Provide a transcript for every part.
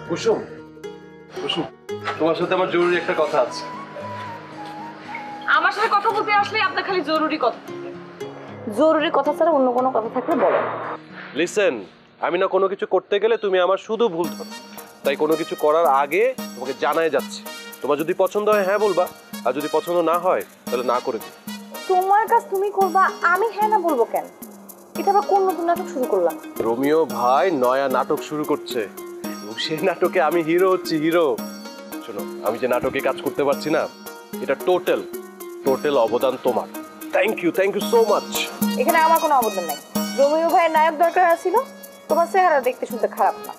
কুসুম, কুসুম, তোমার সাথে আমার জরুরি একটা কথা আছে। আমার সাথে কথা বলতে আসলে আপনার খালি জরুরি কথা। জরুরি কথা ছাড়া অন্য কোনো কথা থাকলে বলো। লিসেন, আমি না কোনো কিছু করতে গেলে তুমি আমার শুধু ভুল ধরো, তাই কোনো কিছু করার আগে তোমাকে জানাই যাচ্ছে। তোমার যদি পছন্দ হয় হ্যাঁ বলবা, আর যদি পছন্দ না হয় তাহলে না করে দিও। তোমার কাজ তুমি করবা, আমি হ্যাঁ না বলবো কেন? এটা আবার কোন নতুন নাটক শুরু করলাম? রোমিও ভাই নয়া নাটক শুরু করছে, এবং সেই নাটকে আমি হিরো হচ্ছি, হিরো। শোনো, আমি যে নাটকে কাজ করতে পারছি না, এটা টোটাল অবদান তোমার। Thank you so much. এখানে আমার কোনো অবদান নাই। রোমিও ভাইয়ের নায়ক দরকার ছিল, তোমার চেহারা দেখতে শুনতে খারাপ না,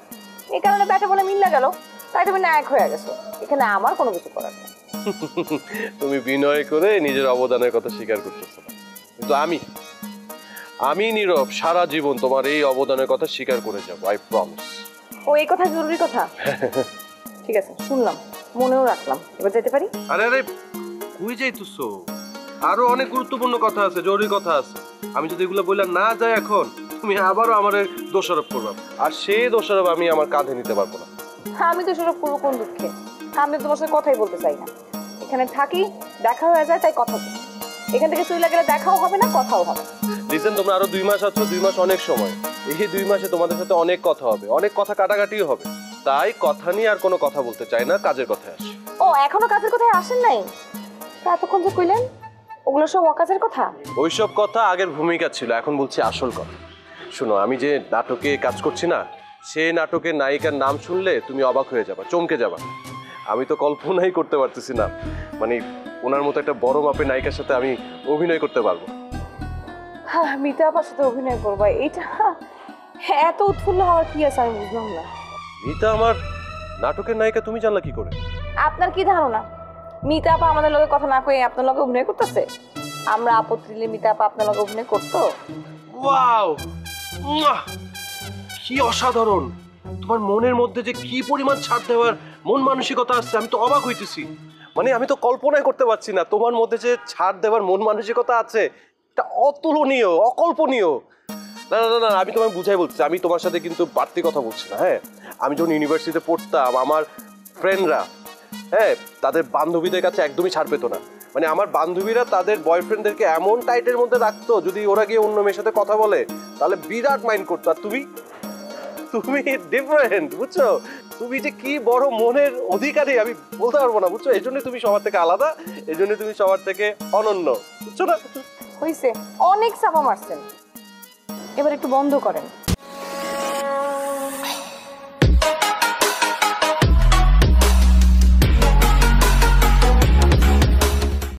এই কারণে ব্যাটা বলে মিল্লা গেল, তাই তুমি নায়ক হয়ে গেছো। এখানে আমার কোনো কিছু করার নেই। তুমি বিনয় করে নিজের অবদানের কথা স্বীকার করতেছো না, কিন্তু আমি নীরব সারা জীবন তোমার এই অবদানের কথা স্বীকার করে যাবো, আই প্রমিস। ও এই কথা জরুরি কথা? ঠিক আছে, শুনলাম, মনেও রাখলাম। এবার যেতে পারি? আরে আরে, কই যাইতেছো? আরো অনেক গুরুত্বপূর্ণ কথা আছে, জরুরি কথা আছে। আমি যদি এগুলো বললে না যাই এখন, তুমি আবারও আমার দোষারোপ করবে, আর সেই দোষারোপ আমি আমার কাঁধে নিতে পারবো না। আমি তো সেসব করবো কোন দুঃখে? আমি তোমার সাথে কথাই বলতে চাই না। এখানে থাকি, দেখা হয়ে যায়, তাই কথা বলি। এখান থেকে চলে গেলে দেখাও হবে না, কথাও হবে না। লিসেন, তোমরা আরো 2 মাস আছো, 2 মাস অনেক সময়। এই 2 মাসে তোমাদের সাথে অনেক কথা হবে, অনেক কথা কাটাকাটিও হবে। তাই কথা নিয়ে আর কোনো কথা বলতে চাই না, কাজের কথায় আসি। ও, এখনো কাজের কথায় আসেন নাই? তা এতক্ষণ যে কইলেন ওগুলো সব অকাজের কথা? ওইসব কথা আগের ভূমিকা ছিল, এখন বলছি আসল কথা। শোনো, আমি যে নাটকে কাজ করছি না, সেই নাটকের নায়িকার নাম শুনলে তুমি অবাক হয়ে যাবা, চমকে যাবা। আমি তো কল্পনাই করতে পারতেছি না, মানে ওনার মতো একটা বড় মাপের নায়িকার সাথে আমি অভিনয় করতে পারবো। হ্যাঁ, মিতা আপার সাথে অভিনয় করবা, এইটা এত উৎফুল্ল হওয়ার কি আছে আমি বুঝলাম না। মিতা আমার নাটকের নায়িকা, তুমি জানলা কি করে? আপনার কি ধারণা মিতা আপা আমাদের লগে কথা না কয়ে আপনার লগে অভিনয় করতেছে? আমরা আপত্তি দিলে মিতা আপা আপনার লগে অভিনয় করতো? ওয়াও, কি অসাধারণ! তোমার মনের মধ্যে যে কি পরিমাণ ছাড় দেওয়ার মন মানসিকতা আসছে, আমি তো অবাক হইতেছি। মানে আমি তো কল্পনাই করতে পারছি না, তোমার মধ্যে যে ছাড় দেওয়ার মন মানসিকতা আছে, এটা অতুলনীয়, অকল্পনীয়। না না না, আমি তোমায় বুঝাই বলছি, আমি তোমার সাথে কিন্তু বাড়তি কথা বলছি না। হ্যাঁ, আমি যখন ইউনিভার্সিটিতে পড়তাম, আমার ফ্রেন্ডরা, হ্যাঁ, তাদের বান্ধবীদের কাছে একদমই ছাড় পেতো না। মানে আমার বান্ধবীরা তাদের বয়ফ্রেন্ডদেরকে এমন টাইটের মধ্যে রাখতো, যদি ওরা গিয়ে অন্য মেয়ের সাথে কথা বলে তাহলে বিরাট মাইন্ড করতো। আর তুমি ডিফারেন্ট, বুঝছো? তুমি যে কি বড় মনের অধিকারী আমি বলতে পারবো না, বুঝছো? এই জন্য তুমি সবার থেকে আলাদা, এই জন্য তুমি সবার থেকে অনন্য, বুঝছো না? হইছে, অনেক চাপা মারছেন, এবার একটু বন্ধ করেন।